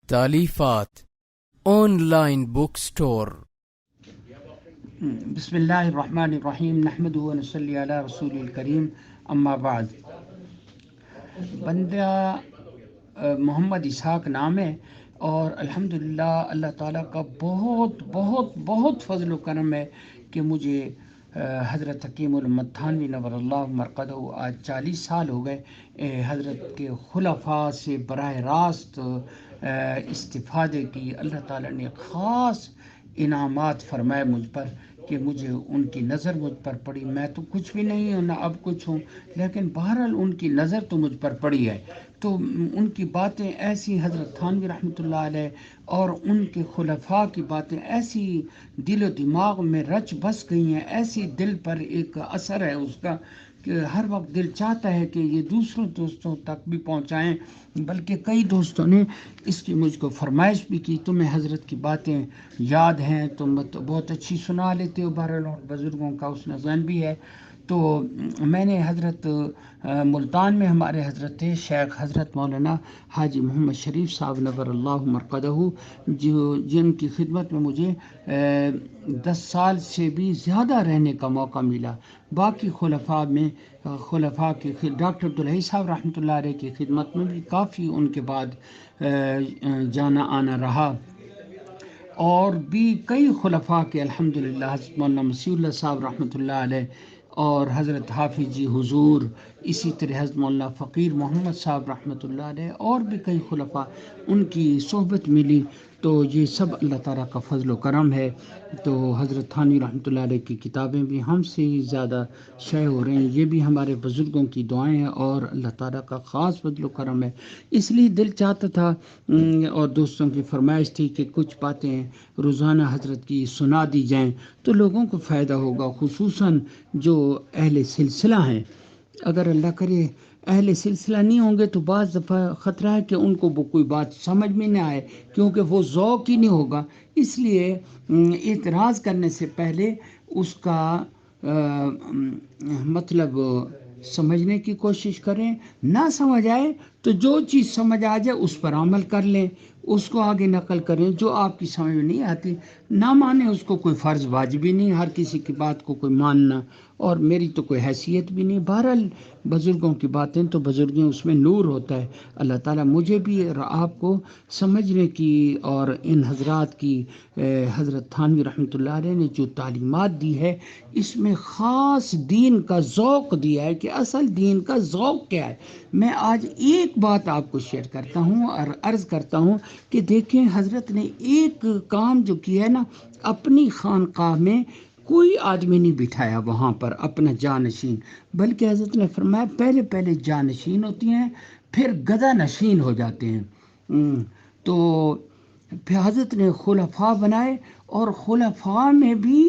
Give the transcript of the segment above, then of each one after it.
تالیفات on line book store. بسم اللہ الرحمن الرحیم، نحمدہ و نصلی علی رسول الکریم، اما بعد۔ بندہ محمد اسحاق نام ہے اور الحمدللہ اللہ تعالیٰ کا بہت بہت بہت فضل و کرم ہے کہ مجھے حضرت حکیم الامت تھانوی نور اللہ مرقدہ آج 40 سال ہو گئے حضرت کے خلفاء سے براہ راست استفادے کی اللہ تعالیٰ نے خاص انعامات فرمائے مجھ پر کہ مجھے ان کی نظر مجھ پر پڑی۔ میں تو کچھ بھی نہیں ہوں، نہ اب کچھ ہوں، لیکن بہرحال ان کی نظر تو مجھ پر پڑی ہے۔ تو ان کی باتیں ایسی، حضرت تھانوی رحمۃ اللہ علیہ اور ان کے خلفاء کی باتیں ایسی دل و دماغ میں رچ بس گئی ہیں، ایسی دل پر ایک اثر ہے اس کا کہ ہر وقت دل چاہتا ہے کہ یہ دوسروں دوستوں تک بھی پہنچائیں۔ بلکہ کئی دوستوں نے اس کی مجھ کو فرمائش بھی کی، تمہیں حضرت کی باتیں یاد ہیں، تم تو بہت اچھی سنا لیتے ہو، بہرحال بزرگوں کا اس ذہن بھی ہے۔ تو میں نے حضرت ملتان میں ہمارے حضرت تھے شیخ حضرت مولانا حاجی محمد شریف صاحب نور اللہ مرقدہ، جن کی خدمت میں مجھے 10 سال سے بھی زیادہ رہنے کا موقع ملا۔ باقی خلفاء کے ڈاکٹر عبدالحی صاحب رحمۃ اللہ علیہ کی خدمت میں بھی کافی ان کے بعد جانا آنا رہا، اور بھی کئی خلفاء کے الحمدللہ، حضرت مولانا مسیح اللہ صاحب رحمۃ اللہ علیہ اور حضرت حافظ جی حضور، اسی طرح حضرت مولانا فقیر محمد صاحب رحمۃ اللہ علیہ اور بھی کئی خلفاء، ان کی صحبت ملی۔ تو یہ سب اللہ تعالیٰ کا فضل و کرم ہے۔ تو حضرت تھانوی رحمۃ اللہ علیہ کی کتابیں بھی ہم سے ہی زیادہ شائع ہو رہے ہیں، یہ بھی ہمارے بزرگوں کی دعائیں ہیں اور اللہ تعالیٰ کا خاص فضل و کرم ہے۔ اس لیے دل چاہتا تھا اور دوستوں کی فرمائش تھی کہ کچھ باتیں روزانہ حضرت کی سنا دی جائیں تو لوگوں کو فائدہ ہوگا، خصوصاً جو اہل سلسلہ ہیں۔ اگر اللہ کرے اہل سلسلہ نہیں ہوں گے تو بعض دفعہ خطرہ ہے کہ ان کو وہ کوئی بات سمجھ میں نہ آئے، کیونکہ وہ ذوق ہی نہیں ہوگا۔ اس لیے اعتراض کرنے سے پہلے اس کا مطلب سمجھنے کی کوشش کریں، نہ سمجھ آئے تو جو چیز سمجھ آ جائے اس پر عمل کر لیں، اس کو آگے نقل کریں۔ جو آپ کی سمجھ میں نہیں آتی نہ مانیں، اس کو کوئی فرض واجبی نہیں ہر کسی کی بات کو کوئی ماننا، اور میری تو کوئی حیثیت بھی نہیں۔ بہرحال بزرگوں کی باتیں تو بزرگیں، اس میں نور ہوتا ہے۔ اللہ تعالیٰ مجھے بھی اور آپ کو سمجھنے کی اور ان حضرات کی حضرت تھانوی رحمۃ اللہ علیہ نے جو تعلیمات دی ہے، اس میں خاص دین کا ذوق دیا ہے کہ اصل دین کا ذوق کیا ہے۔ میں آج ایک بات آپ کو شیئر کرتا ہوں اور عرض کرتا ہوں کہ دیکھیں حضرت نے ایک کام جو کیا ہے نا، اپنی خانقاہ میں کوئی آدمی نہیں بٹھایا وہاں پر اپنا جانشین، بلکہ حضرت نے فرمایا پہلے جانشین ہوتی ہیں، پھر گدا نشین ہو جاتے ہیں۔ تو پھر حضرت نے خلفاء بنائے، اور خلفاء میں بھی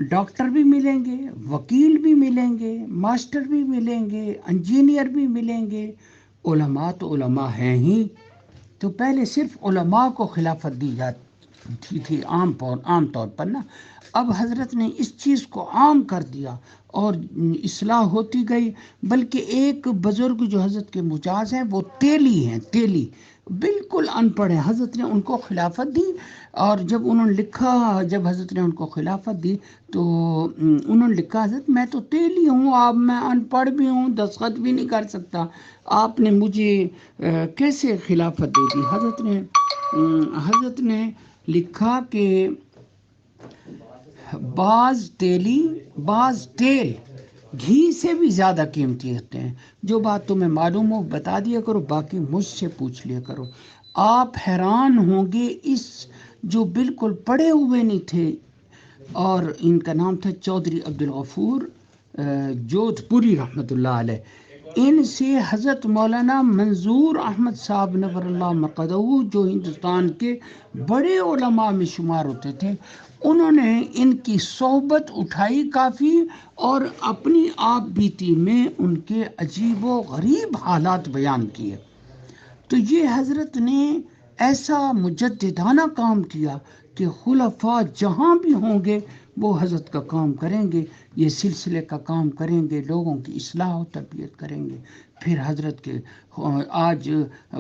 ڈاکٹر بھی ملیں گے، وکیل بھی ملیں گے، ماسٹر بھی ملیں گے، انجینئر بھی ملیں گے، علماء تو علماء ہیں ہی۔ تو پہلے صرف علماء کو خلافت دی جاتی تھی عام طور پر نا، اب حضرت نے اس چیز کو عام کر دیا اور اصلاح ہوتی گئی۔ بلکہ ایک بزرگ جو حضرت کے مجاز ہیں، وہ تیلی بالکل ان پڑھ ہیں، حضرت نے ان کو خلافت دی، اور جب انہوں نے لکھا، جب حضرت نے ان کو خلافت دی تو انہوں نے لکھا حضرت میں تو تیلی ہوں، اب میں ان پڑھ بھی ہوں، دستخط بھی نہیں کر سکتا، آپ نے مجھے کیسے خلافت دے دی؟ حضرت نے لکھا کہ بعض تیل گھی سے بھی زیادہ قیمتی ہوتے ہیں۔ جو بات تمہیں معلوم ہو بتا دیا کرو، باقی مجھ سے پوچھ لیا کرو۔ آپ حیران ہوں گے، اس جو بالکل پڑھے ہوئے نہیں تھے، اور ان کا نام تھا چودھری عبدالغفور جودھ پوری رحمۃ اللہ علیہ، ان سے حضرت مولانا منظور احمد صاحب نور اللہ مرقدہ، جو ہندوستان کے بڑے علماء میں شمار ہوتے تھے، انہوں نے ان کی صحبت اٹھائی کافی، اور اپنی آپ بیتی میں ان کے عجیب و غریب حالات بیان کیے۔ تو یہ حضرت نے ایسا مجددانہ کام کیا کہ خلفاء جہاں بھی ہوں گے وہ حضرت کا کام کریں گے، یہ سلسلے کا کام کریں گے، لوگوں کی اصلاح و تربیت کریں گے۔ پھر حضرت کے آج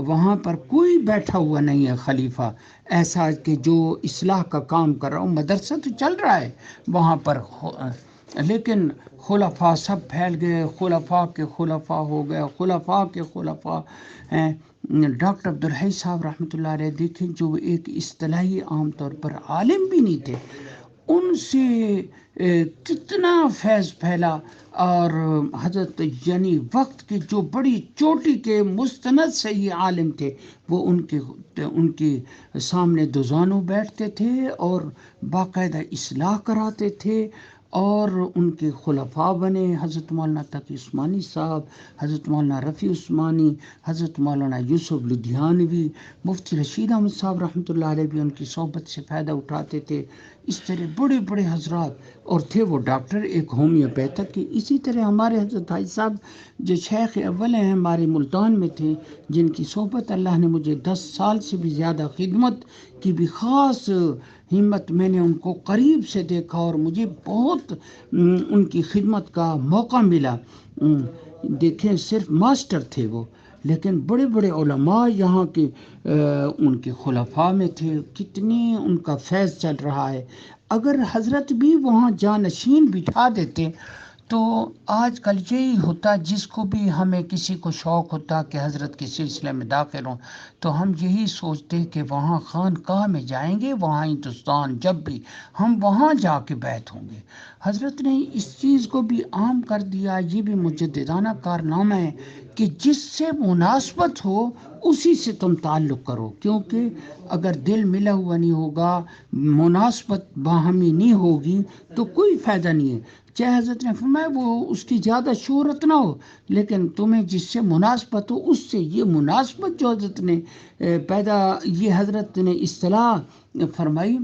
وہاں پر کوئی بیٹھا ہوا نہیں ہے خلیفہ ایسا کہ جو اصلاح کا کام کر رہا ہوں۔ مدرسہ تو چل رہا ہے وہاں پر، لیکن خلفاء سب پھیل گئے، خلفاء کے خلفاء ہو گئے، خلفاء کے خلفاء ہیں۔ ڈاکٹر عبدالحی صاحب رحمۃ اللہ علیہ دیکھیں، جو ایک اصطلاحی عام طور پر عالم بھی نہیں تھے، ان سے کتنا فیض پھیلا، اور حضرت یعنی وقت کے جو بڑی چوٹی کے مستند صحیح عالم تھے، وہ ان کے سامنے دوزانوں بیٹھتے تھے اور باقاعدہ اصلاح کراتے تھے، اور ان کے خلفاء بنے حضرت مولانا تقی عثمانی صاحب، حضرت مولانا رفیع عثمانی، حضرت مولانا یوسف لدھیانوی، مفتی رشید احمد صاحب رحمۃ اللہ علیہ بھی ان کی صحبت سے فائدہ اٹھاتے تھے۔ اس طرح بڑے بڑے حضرات، اور تھے وہ ڈاکٹر ایک ہومیوپیتھک کے۔ اسی طرح ہمارے حضرت حاجی صاحب جو شیخ اول ہیں ہمارے ملتان میں تھے، جن کی صحبت اللہ نے مجھے 10 سال سے بھی زیادہ خدمت کی بھی خاص ہمت، میں نے ان کو قریب سے دیکھا اور مجھے بہت ان کی خدمت کا موقع ملا۔ دیکھیں صرف ماسٹر تھے وہ، لیکن بڑے بڑے علماء یہاں کے ان کے خلفاء میں تھے۔ کتنی ان کا فیض چل رہا ہے۔ اگر حضرت بھی وہاں جانشین بٹھا دیتے تو آج کل یہی ہوتا، جس کو بھی ہمیں کسی کو شوق ہوتا کہ حضرت کے سلسلے میں داخل ہوں، تو ہم یہی سوچتے کہ وہاں خانقاہ میں جائیں گے، وہاں ہندوستان جب بھی ہم وہاں جا کے بیعت ہوں گے۔ حضرت نے اس چیز کو بھی عام کر دیا۔ یہ بھی مجددانہ کارنامہ ہے کہ جس سے مناسبت ہو اسی سے تم تعلق کرو، کیونکہ اگر دل ملا ہوا نہیں ہوگا، مناسبت باہمی نہیں ہوگی تو کوئی فائدہ نہیں ہے۔ چاہے حضرت نے فرمایا وہ اس کی زیادہ شہرت نہ ہو، لیکن تمہیں جس سے مناسبت ہو اس سے، یہ مناسبت جو حضرت نے یہ حضرت نے اصطلاح فرمائی،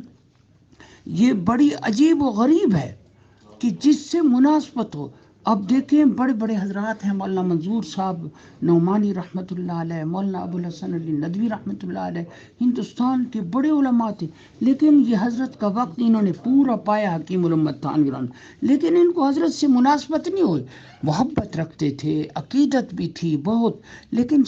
یہ بڑی عجیب و غریب ہے کہ جس سے مناسبت ہو۔ اب دیکھیں بڑے بڑے حضرات ہیں، مولانا منظور صاحب نعمانی رحمۃ اللہ علیہ، مولانا ابو الحسن علی ندوی رحمۃ اللہ علیہ، ہندوستان کے بڑے علماء تھے، لیکن یہ حضرت کا وقت انہوں نے پورا پایا، حکیم الامت تھانوی رحمۃ، لیکن ان کو حضرت سے مناسبت نہیں ہوئی۔ محبت رکھتے تھے، عقیدت بھی تھی بہت، لیکن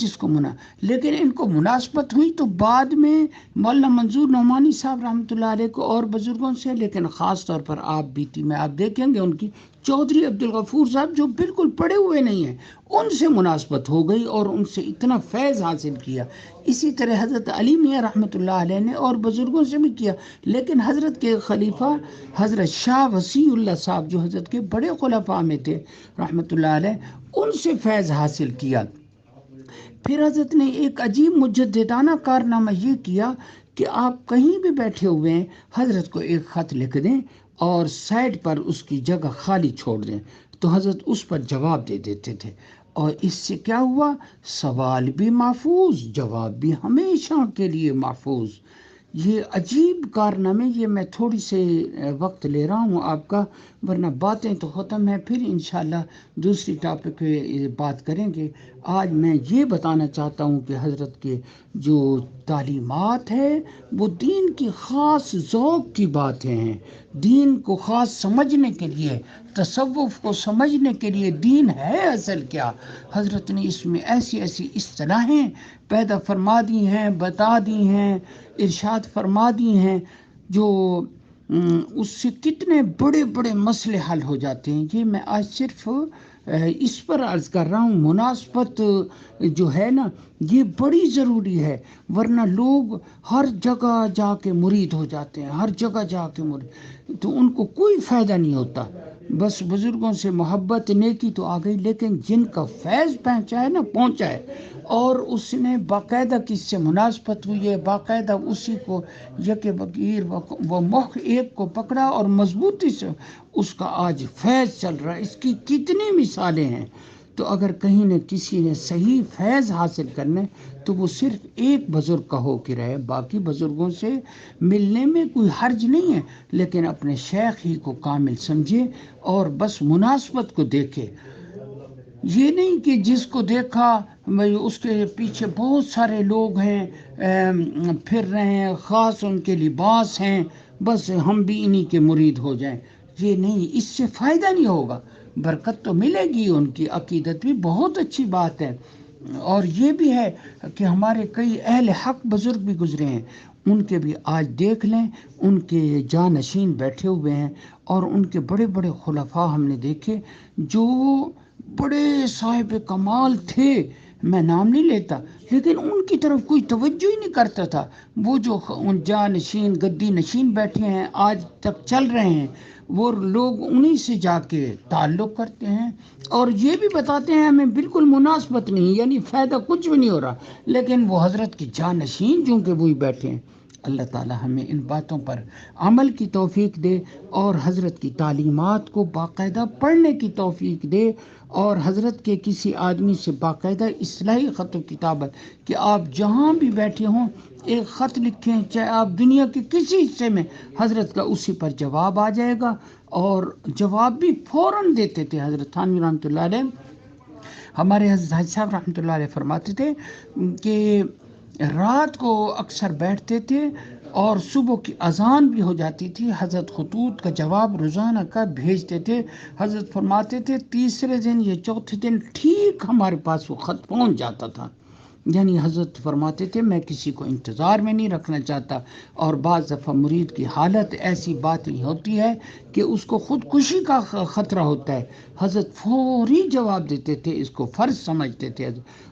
لیکن ان کو مناسبت ہوئی تو بعد میں مولانا منظور نعمانی صاحب رحمۃ اللہ علیہ کو اور بزرگوں سے، لیکن خاص طور پر آپ بیتی میں آپ دیکھیں گے ان کی چودھری عبدالغفور صاحب جو بالکل پڑھے ہوئے نہیں ہیں، ان سے مناسبت ہو گئی اور ان سے اتنا فیض حاصل کیا۔ اسی طرح حضرت علی میاں رحمۃ اللہ علیہ نے اور بزرگوں سے بھی کیا، لیکن حضرت کے خلیفہ حضرت شاہ وسیع اللہ صاحب جو حضرت کے بڑے خلفاء میں تھے رحمۃ اللہ علیہ، ان سے فیض حاصل کیا۔ پھر حضرت نے ایک عجیب مجددانہ کارنامہ یہ کیا کہ آپ کہیں بھی بیٹھے ہوئے ہیں، حضرت کو ایک خط لکھ دیں اور سائڈ پر اس کی جگہ خالی چھوڑ دیں، تو حضرت اس پر جواب دے دیتے تھے، اور اس سے کیا ہوا، سوال بھی محفوظ، جواب بھی ہمیشہ کے لیے محفوظ۔ یہ عجیب کارنامے، یہ میں تھوڑی سے وقت لے رہا ہوں آپ کا، ورنہ باتیں تو ختم ہیں، پھر انشاءاللہ دوسری ٹاپک پہ بات کریں گے۔ آج میں یہ بتانا چاہتا ہوں کہ حضرت کے جو تعلیمات ہے وہ دین کی خاص ذوق کی باتیں ہیں، دین کو خاص سمجھنے کے لیے، تصوف کو سمجھنے کے لیے دین ہے اصل کیا، حضرت نے اس میں ایسی ایسی اصطلاحیں پیدا فرما دی ہیں، بتا دی ہیں، ارشاد فرما دی ہیں، جو اس سے کتنے بڑے بڑے مسئلے حل ہو جاتے ہیں۔ یہ میں آج صرف اس پر عرض کر رہا ہوں، مناسبت جو ہے نا یہ بڑی ضروری ہے، ورنہ لوگ ہر جگہ جا کے مرید ہو جاتے ہیں، ہر جگہ جا کے مرید، تو ان کو کوئی فائدہ نہیں ہوتا۔ بس بزرگوں سے محبت نیکی تو آ گئی، لیکن جن کا فیض پہنچا ہے اور اس نے باقاعدہ کس سے مناسبت ہوئی ہے، باقاعدہ اسی کو یک بغیر وہ مخ ایک کو پکڑا اور مضبوطی سے اس کا آج فیض چل رہا ہے۔ اس کی کتنی مثالیں ہیں۔ تو اگر کہیں نے کسی نے صحیح فیض حاصل کرنے تو وہ صرف ایک بزرگ کا ہو کے رہے، باقی بزرگوں سے ملنے میں کوئی حرج نہیں ہے، لیکن اپنے شیخ ہی کو کامل سمجھے اور بس مناسبت کو دیکھے۔ یہ نہیں کہ جس کو دیکھا اس کے پیچھے بہت سارے لوگ ہیں پھر رہے ہیں، خاص ان کے لباس ہیں، بس ہم بھی انہی کے مرید ہو جائیں. یہ نہیں، اس سے فائدہ نہیں ہوگا. برکت تو ملے گی، ان کی عقیدت بھی بہت اچھی بات ہے. اور یہ بھی ہے کہ ہمارے کئی اہل حق بزرگ بھی گزرے ہیں، ان کے بھی آج دیکھ لیں، ان کے جانشین بیٹھے ہوئے ہیں، اور ان کے بڑے بڑے خلفاء ہم نے دیکھے جو بڑے صاحب کمال تھے. میں نام نہیں لیتا، لیکن ان کی طرف کوئی توجہ ہی نہیں کرتا تھا. وہ جو ان جانشین گدی نشین بیٹھے ہیں آج تک چل رہے ہیں، وہ لوگ انہی سے جا کے تعلق کرتے ہیں، اور یہ بھی بتاتے ہیں ہمیں بالکل مناسبت نہیں، یعنی فائدہ کچھ بھی نہیں ہو رہا، لیکن وہ حضرت کی جانشین جو کہ وہی بیٹھے ہیں. اللہ تعالی ہمیں ان باتوں پر عمل کی توفیق دے، اور حضرت کی تعلیمات کو باقاعدہ پڑھنے کی توفیق دے، اور حضرت کے کسی آدمی سے باقاعدہ اصلاحی خط و کتابت، کہ آپ جہاں بھی بیٹھے ہوں ایک خط لکھیں، چاہے آپ دنیا کے کسی حصے میں، حضرت کا اسی پر جواب آ جائے گا. اور جواب بھی فوراً دیتے تھے. حضرت تھانوی رحمۃ اللہ علیہ، ہمارے حضرت حاجی صاحب رحمۃ اللہ علیہ فرماتے تھے کہ رات کو اکثر بیٹھتے تھے اور صبح کی اذان بھی ہو جاتی تھی، حضرت خطوط کا جواب روزانہ کا بھیجتے تھے. حضرت فرماتے تھے تیسرے دن یا چوتھے دن ٹھیک ہمارے پاس وہ خط پہنچ جاتا تھا. یعنی حضرت فرماتے تھے میں کسی کو انتظار میں نہیں رکھنا چاہتا. اور بعض دفعہ مرید کی حالت ایسی بات نہیں ہوتی ہے کہ اس کو خودکشی کا خطرہ ہوتا ہے، حضرت فوری جواب دیتے تھے، اس کو فرض سمجھتے تھے.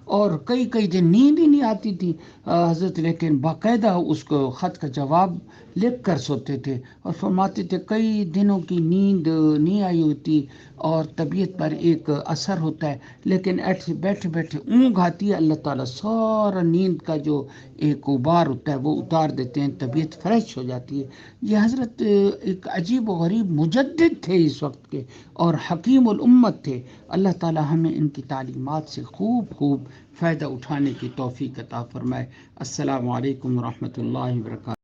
اور کئی کئی دن نیند ہی نہیں آتی تھی حضرت، لیکن باقاعدہ اس کو خط کا جواب لکھ کر سوتے تھے. اور فرماتے تھے کئی دنوں کی نیند نہیں آئی ہوتی، اور طبیعت پر ایک اثر ہوتا ہے، لیکن ایسے بیٹھے بیٹھے اونگ آتی ہے، اللہ تعالیٰ سارا نیند کا جو ایک غبار ہوتا ہے وہ اتار دیتے ہیں، طبیعت فریش ہو جاتی ہے. یہ حضرت ایک عجیب و غریب مجدد تھے اس وقت کے، اور حکیم الامت تھے. اللہ تعالیٰ ہمیں ان کی تعلیمات سے خوب خوب فائدہ اٹھانے کی توفیق عطا فرمائے. السلام علیکم ورحمۃ اللہ وبرکاتہ.